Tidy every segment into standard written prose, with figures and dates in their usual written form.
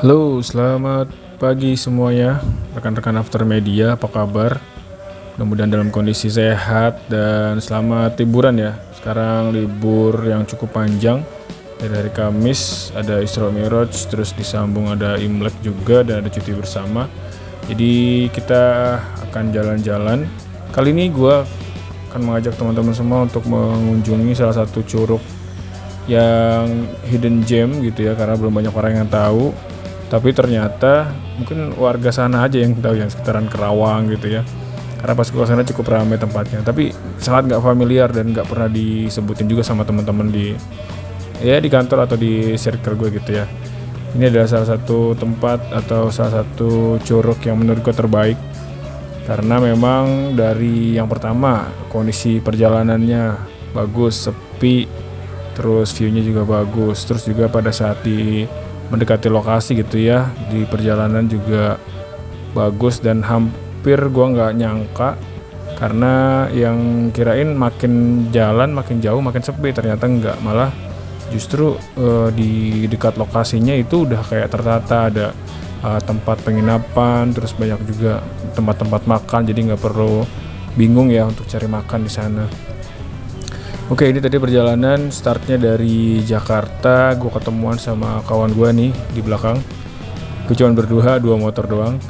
Halo, selamat pagi semuanya, rekan-rekan After Media, apa kabar? Mudah-mudahan dalam kondisi sehat dan selamat liburan ya. Sekarang libur yang cukup panjang, dari hari Kamis ada Isra Mi'raj, terus disambung ada Imlek juga dan ada cuti bersama. Jadi kita akan jalan-jalan. Kali ini gue akan mengajak teman-teman semua untuk mengunjungi salah satu curug yang hidden gem gitu ya, karena belum banyak orang yang tahu. Tapi ternyata mungkin warga sana aja yang tahu, yang sekitaran Kerawang gitu ya, karena pas gue sana cukup ramai tempatnya, tapi sangat nggak familiar dan nggak pernah disebutin juga sama teman-teman di kantor atau di circle gue gitu ya. Ini adalah salah satu tempat atau salah satu curug yang menurut gue terbaik, karena memang dari yang pertama kondisi perjalanannya bagus, sepi, terus view-nya juga bagus, terus juga pada saat mendekati lokasi gitu ya, di perjalanan juga bagus dan hampir gua nggak nyangka, karena yang kirain makin jalan makin jauh makin sepi, ternyata nggak, malah justru di dekat lokasinya itu udah kayak tertata, ada tempat penginapan, terus banyak juga tempat-tempat makan, jadi nggak perlu bingung ya untuk cari makan di sana. Oke, ini tadi perjalanan startnya dari Jakarta. Gue ketemuan sama kawan gue nih di belakang. Gue cuma berdua, 2 motor doang.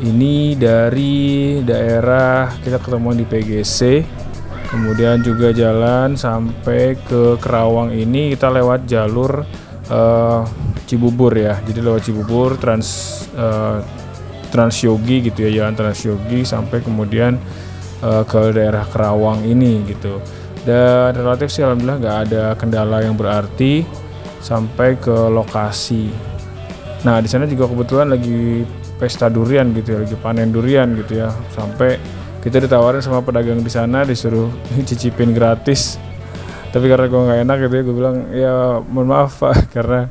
Ini dari daerah, kita ketemuan di PGC. Kemudian juga jalan sampai ke Kerawang ini kita lewat jalur Cibubur ya. Jadi lewat Cibubur, Transyogi gitu ya, jalan Transyogi sampai kemudian ke daerah Kerawang ini gitu. Dan relatif sih alhamdulillah nggak ada kendala yang berarti sampai ke lokasi. Nah di sana juga kebetulan lagi pesta durian gitu ya, lagi panen durian gitu ya. Sampai kita ditawarin sama pedagang di sana, disuruh cicipin gratis. Tapi karena gue nggak enak gitu ya, gue bilang ya mohon maaf Pak, karena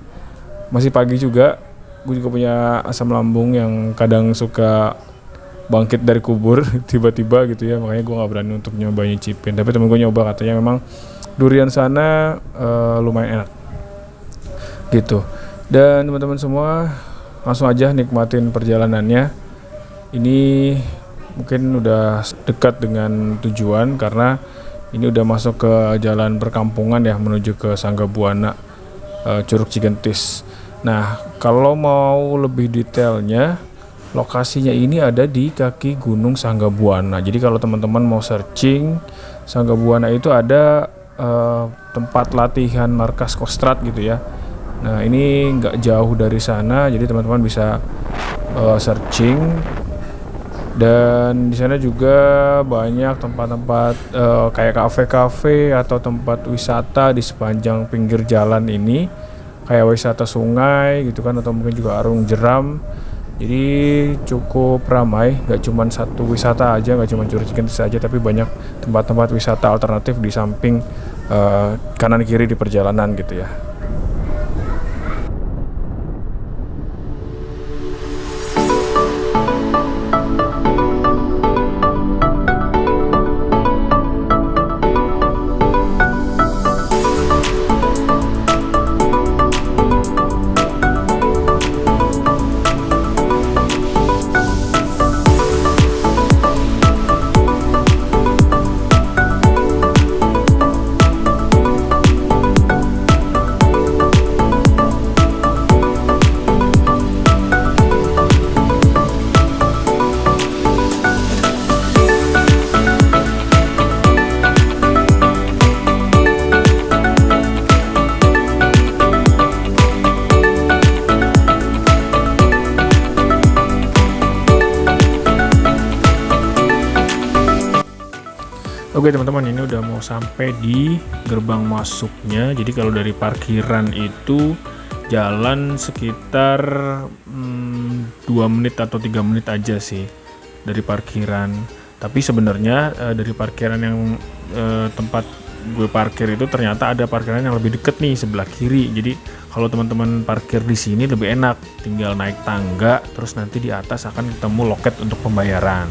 masih pagi juga. Gue juga punya asam lambung yang kadang suka bangkit dari kubur tiba-tiba gitu ya, makanya gue nggak berani untuk nyoba nyicipin. Tapi temen gue nyoba, katanya memang durian sana lumayan enak gitu. Dan teman-teman semua langsung aja nikmatin perjalanannya. Ini mungkin udah dekat dengan tujuan, karena ini udah masuk ke jalan perkampungan ya, menuju ke Sanggabuana, Curug Cigentis. Nah kalau mau lebih detailnya, lokasinya ini ada di kaki Gunung Sanggabuana. Jadi kalau teman-teman mau searching, Sanggabuana itu ada tempat latihan markas Kostrad gitu ya. Nah ini nggak jauh dari sana, jadi teman-teman bisa searching. Dan di sana juga banyak tempat-tempat kayak kafe-kafe atau tempat wisata di sepanjang pinggir jalan ini, kayak wisata sungai gitu kan, atau mungkin juga arung jeram. Jadi cukup ramai, gak cuma satu wisata aja, gak cuma Curug Cigentis aja, tapi banyak tempat-tempat wisata alternatif di samping kanan kiri di perjalanan gitu ya. Oke teman-teman, ini udah mau sampai di gerbang masuknya. Jadi kalau dari parkiran itu jalan sekitar 2 menit atau 3 menit aja sih dari parkiran. Tapi sebenarnya dari parkiran yang tempat gue parkir itu, ternyata ada parkiran yang lebih deket nih sebelah kiri. Jadi kalau teman-teman parkir di sini lebih enak, tinggal naik tangga, terus nanti di atas akan ketemu loket untuk pembayaran.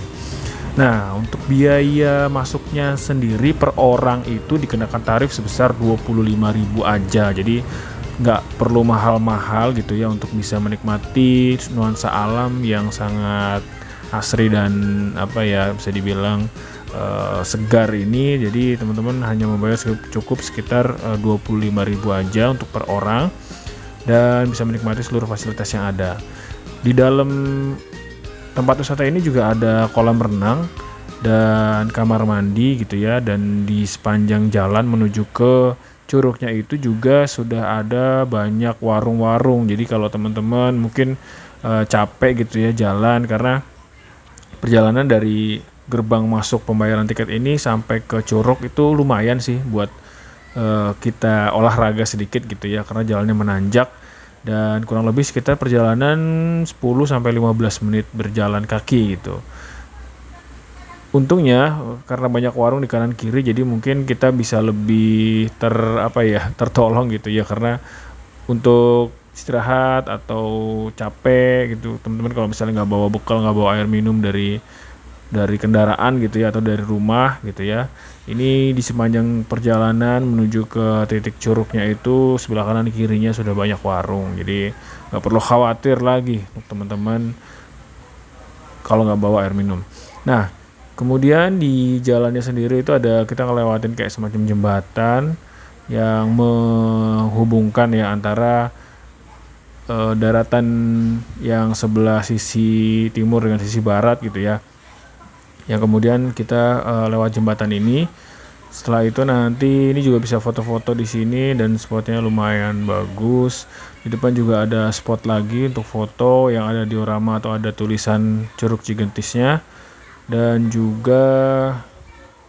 Nah, untuk biaya masuknya sendiri per orang itu dikenakan tarif sebesar 25.000 aja. Jadi nggak perlu mahal-mahal gitu ya untuk bisa menikmati nuansa alam yang sangat asri dan bisa dibilang segar ini. Jadi teman-teman hanya membayar cukup sekitar 25.000 aja untuk per orang dan bisa menikmati seluruh fasilitas yang ada. Di dalam tempat wisata ini juga ada kolam renang dan kamar mandi gitu ya, dan di sepanjang jalan menuju ke curugnya itu juga sudah ada banyak warung-warung. Jadi kalau teman-teman mungkin capek gitu ya jalan, karena perjalanan dari gerbang masuk pembayaran tiket ini sampai ke curug itu lumayan sih buat kita olahraga sedikit gitu ya, karena jalannya menanjak dan kurang lebih sekitar perjalanan 10-15 menit berjalan kaki gitu. Untungnya karena banyak warung di kanan kiri, jadi mungkin kita bisa lebih tertolong gitu ya, karena untuk istirahat atau capek gitu teman-teman, kalau misalnya nggak bawa bekal, nggak bawa air minum dari kendaraan gitu ya, atau dari rumah gitu ya, ini di sepanjang perjalanan menuju ke titik curugnya itu sebelah kanan kirinya sudah banyak warung, jadi nggak perlu khawatir lagi untuk teman-teman kalau nggak bawa air minum. Nah, kemudian di jalannya sendiri itu kita ngelewatin kayak semacam jembatan yang menghubungkan ya antara daratan yang sebelah sisi timur dengan sisi barat gitu ya. Yang kemudian kita lewat jembatan ini. Setelah itu nanti ini juga bisa foto-foto di sini dan spotnya lumayan bagus. Di depan juga ada spot lagi untuk foto yang ada diorama atau ada tulisan Curug Cigentisnya. Dan juga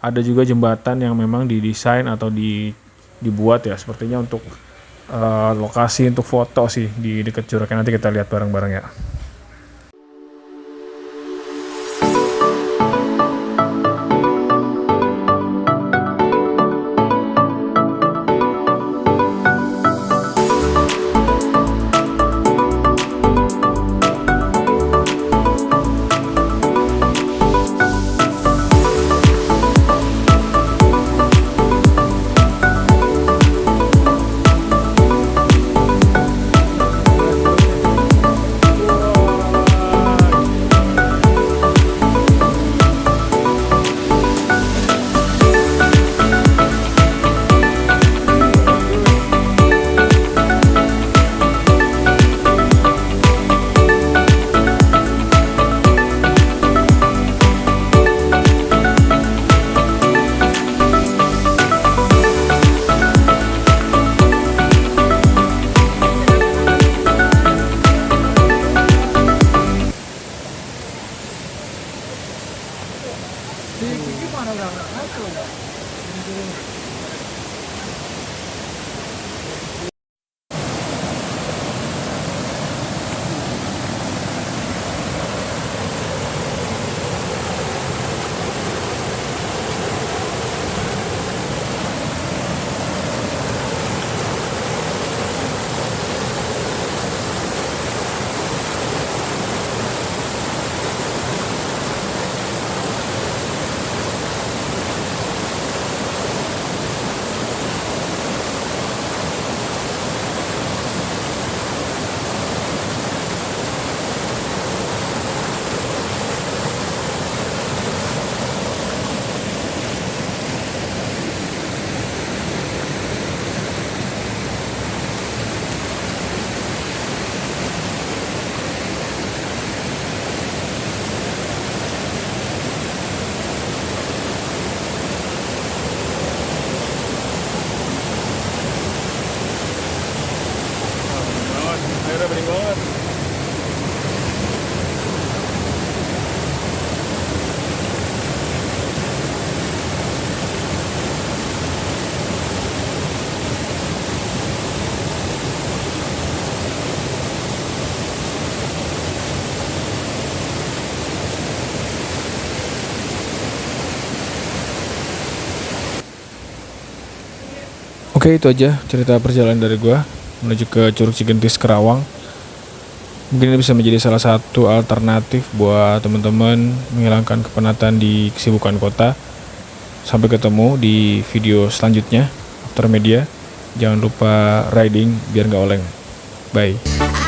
ada juga jembatan yang memang didesain atau dibuat ya sepertinya untuk lokasi untuk foto sih di dekat curugnya. Nanti kita lihat bareng-bareng ya. Oke, itu aja cerita perjalanan dari gua menuju ke Curug Cigentis Kerawang. Mungkin ini bisa menjadi salah satu alternatif buat teman-teman menghilangkan kepenatan di kesibukan kota. Sampai ketemu di video selanjutnya After Media. Jangan lupa riding biar nggak oleng. Bye.